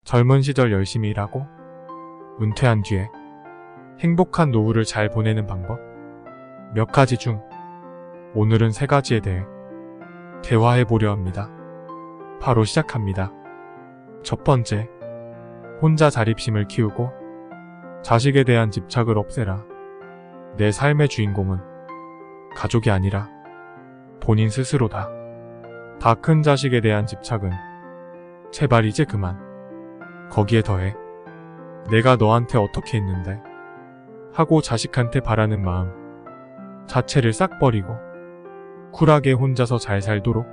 젊은 시절 열심히 일하고 은퇴한 뒤에 행복한 노후를 잘 보내는 방법 몇 가지 중 오늘은 세 가지에 대해 대화해 보려 합니다. 바로 시작합니다. 첫 번째, 혼자 자립심을 키우고 자식에 대한 집착을 없애라. 내 삶의 주인공은 가족이 아니라 본인 스스로다. 다 큰 자식에 대한 집착은 제발 이제 그만. 거기에 더해 내가 너한테 어떻게 했는데 하고 자식한테 바라는 마음 자체를 싹 버리고 쿨하게 혼자서 잘 살도록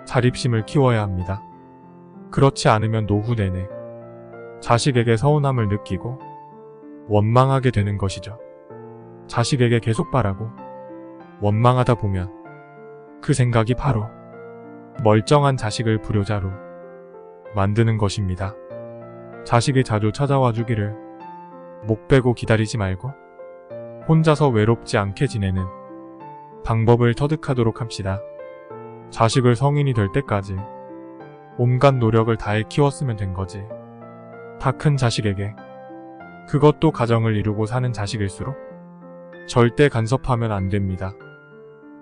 자립심을 키워야 합니다. 그렇지 않으면 노후 내내 자식에게 서운함을 느끼고 원망하게 되는 것이죠. 자식에게 계속 바라고 원망하다 보면 그 생각이 바로 멀쩡한 자식을 불효자로 만드는 것입니다. 자식이 자주 찾아와 주기를 목 베고 기다리지 말고 혼자서 외롭지 않게 지내는 방법을 터득하도록 합시다. 자식을 성인이 될 때까지 온갖 노력을 다해 키웠으면 된 거지. 다 큰 자식에게, 그것도 가정을 이루고 사는 자식일수록 절대 간섭하면 안 됩니다.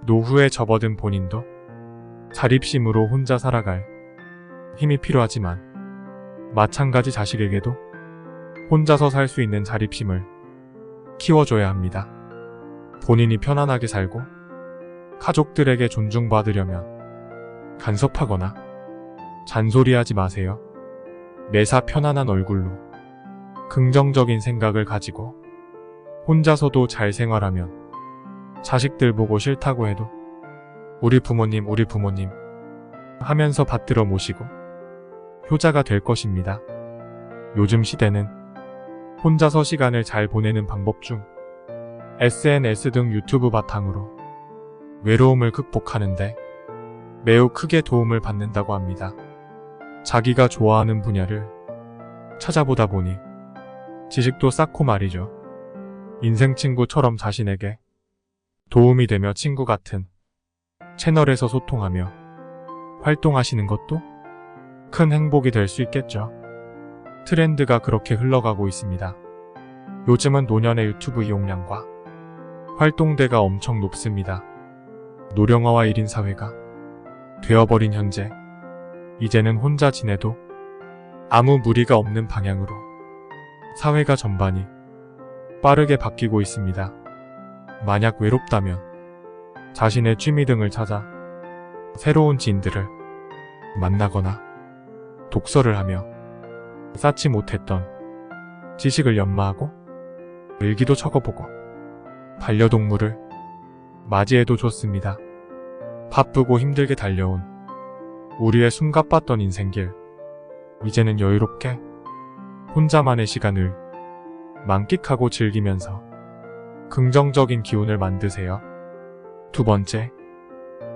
노후에 접어든 본인도 자립심으로 혼자 살아갈 힘이 필요하지만 마찬가지 자식에게도 혼자서 살 수 있는 자립심을 키워줘야 합니다. 본인이 편안하게 살고 가족들에게 존중받으려면 간섭하거나 잔소리하지 마세요. 매사 편안한 얼굴로 긍정적인 생각을 가지고 혼자서도 잘 생활하면 자식들 보고 싫다고 해도 우리 부모님 하면서 받들어 모시고 효자가 될 것입니다. 요즘 시대는 혼자서 시간을 잘 보내는 방법 중 SNS 등 유튜브 바탕으로 외로움을 극복하는데 매우 크게 도움을 받는다고 합니다. 자기가 좋아하는 분야를 찾아보다 보니 지식도 쌓고 말이죠. 인생 친구처럼 자신에게 도움이 되며 친구 같은 채널에서 소통하며 활동하시는 것도 큰 행복이 될 수 있겠죠. 트렌드가 그렇게 흘러가고 있습니다. 요즘은 노년의 유튜브 이용량과 활동대가 엄청 높습니다. 노령화와 1인 사회가 되어버린 현재, 이제는 혼자 지내도 아무 무리가 없는 방향으로 사회가 전반이 빠르게 바뀌고 있습니다. 만약 외롭다면 자신의 취미 등을 찾아 새로운 지인들을 만나거나 독서를 하며 쌓지 못했던 지식을 연마하고 일기도 적어보고 반려동물을 맞이해도 좋습니다. 바쁘고 힘들게 달려온 우리의 숨가빴던 인생길, 이제는 여유롭게 혼자만의 시간을 만끽하고 즐기면서 긍정적인 기운을 만드세요. 두 번째,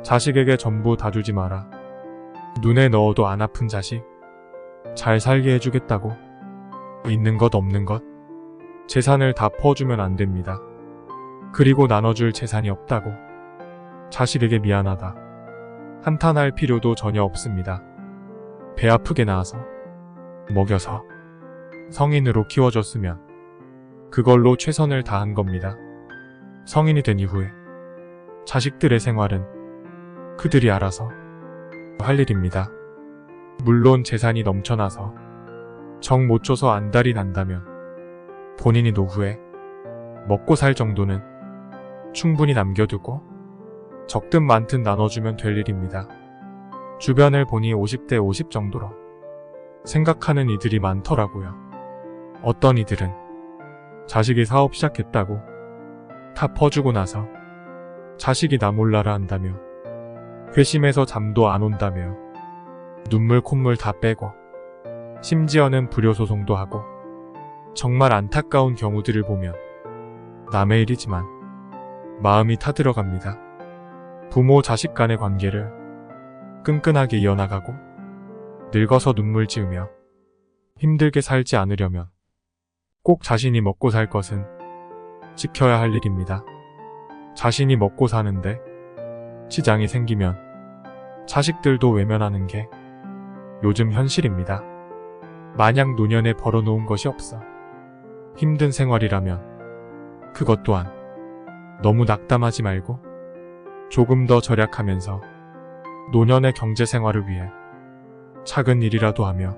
자식에게 전부 다 주지 마라. 눈에 넣어도 안 아픈 자식, 잘 살게 해주겠다고 있는 것 없는 것 재산을 다 퍼주면 안 됩니다. 그리고 나눠줄 재산이 없다고 자식에게 미안하다 한탄할 필요도 전혀 없습니다. 배 아프게 낳아서 먹여서 성인으로 키워줬으면 그걸로 최선을 다한 겁니다. 성인이 된 이후에 자식들의 생활은 그들이 알아서 할 일입니다. 물론 재산이 넘쳐나서 정 못 줘서 안달이 난다면 본인이 노후에 먹고 살 정도는 충분히 남겨두고 적든 많든 나눠주면 될 일입니다. 주변을 보니 50대 50 정도로 생각하는 이들이 많더라고요. 어떤 이들은 자식이 사업 시작했다고 다 퍼주고 나서 자식이 나 몰라라 한다며 회심해서 잠도 안 온다며 눈물 콧물 다 빼고 심지어는 불효소송도 하고 정말 안타까운 경우들을 보면 남의 일이지만 마음이 타들어갑니다. 부모 자식 간의 관계를 끈끈하게 이어나가고 늙어서 눈물 지으며 힘들게 살지 않으려면 꼭 자신이 먹고 살 것은 지켜야 할 일입니다. 자신이 먹고 사는데 지장이 생기면 자식들도 외면하는 게 요즘 현실입니다. 마냥 노년에 벌어놓은 것이 없어. 힘든 생활이라면 그것 또한 너무 낙담하지 말고 조금 더 절약하면서 노년의 경제 생활을 위해 작은 일이라도 하며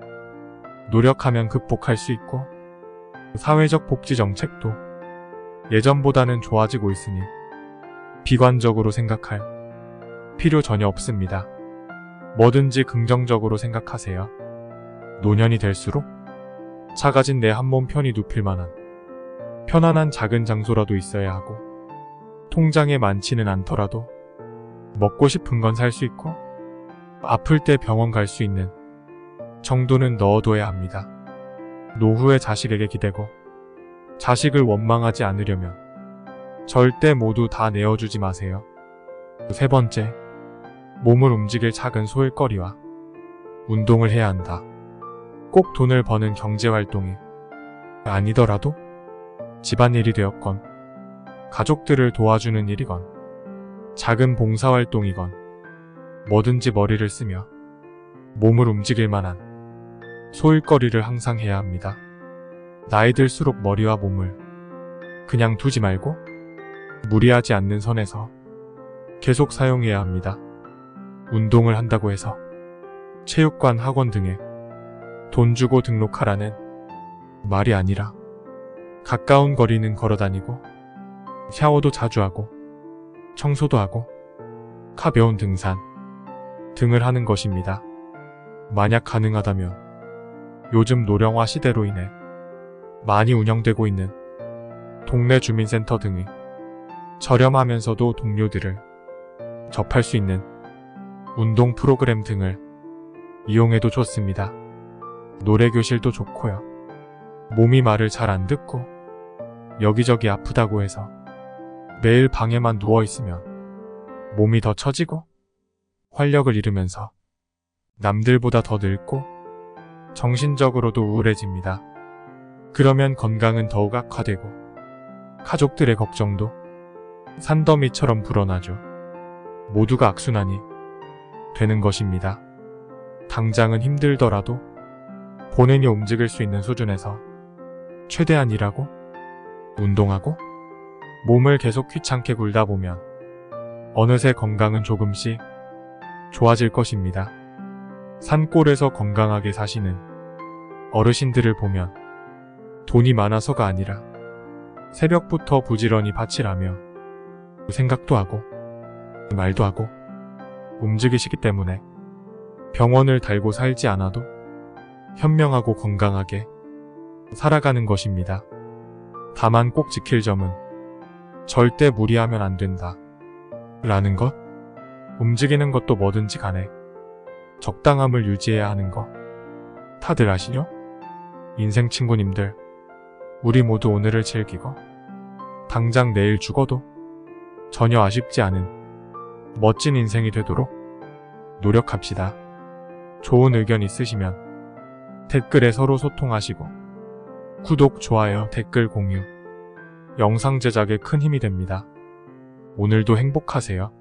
노력하면 극복할 수 있고, 사회적 복지 정책도 예전보다는 좋아지고 있으니 비관적으로 생각할 필요 전혀 없습니다. 뭐든지 긍정적으로 생각하세요. 노년이 될수록 작아진 내 한 몸 편히 눕힐 만한 편안한 작은 장소라도 있어야 하고, 통장에 많지는 않더라도 먹고 싶은 건 살 수 있고 아플 때 병원 갈 수 있는 정도는 넣어둬야 합니다. 노후에 자식에게 기대고 자식을 원망하지 않으려면 절대 모두 다 내어주지 마세요. 세 번째, 몸을 움직일 작은 소일거리와 운동을 해야 한다. 꼭 돈을 버는 경제활동이 아니더라도 집안일이 되었건 가족들을 도와주는 일이건 작은 봉사활동이건 뭐든지 머리를 쓰며 몸을 움직일 만한 소일거리를 항상 해야 합니다. 나이 들수록 머리와 몸을 그냥 두지 말고 무리하지 않는 선에서 계속 사용해야 합니다. 운동을 한다고 해서 체육관, 학원 등에 돈 주고 등록하라는 말이 아니라 가까운 거리는 걸어다니고 샤워도 자주 하고 청소도 하고 가벼운 등산 등을 하는 것입니다. 만약 가능하다면 요즘 노령화 시대로 인해 많이 운영되고 있는 동네 주민센터 등의 저렴하면서도 동료들을 접할 수 있는 운동 프로그램 등을 이용해도 좋습니다. 노래교실도 좋고요. 몸이 말을 잘 안 듣고 여기저기 아프다고 해서 매일 방에만 누워있으면 몸이 더 처지고 활력을 잃으면서 남들보다 더 늙고 정신적으로도 우울해집니다. 그러면 건강은 더욱 악화되고 가족들의 걱정도 산더미처럼 불어나죠. 모두가 악순환이 되는 것입니다. 당장은 힘들더라도 본인이 움직일 수 있는 수준에서 최대한 일하고 운동하고 몸을 계속 귀찮게 굴다 보면 어느새 건강은 조금씩 좋아질 것입니다. 산골에서 건강하게 사시는 어르신들을 보면 돈이 많아서가 아니라 새벽부터 부지런히 밭일 하며 생각도 하고 말도 하고 움직이시기 때문에 병원을 달고 살지 않아도 현명하고 건강하게 살아가는 것입니다. 다만 꼭 지킬 점은 절대 무리하면 안 된다 라는 것, 움직이는 것도 뭐든지 간에 적당함을 유지해야 하는 것 다들 아시죠? 인생 친구님들, 우리 모두 오늘을 즐기고 당장 내일 죽어도 전혀 아쉽지 않은 멋진 인생이 되도록 노력합시다. 좋은 의견 있으시면 댓글에 서로 소통하시고 구독, 좋아요, 댓글 공유, 영상 제작에 큰 힘이 됩니다. 오늘도 행복하세요.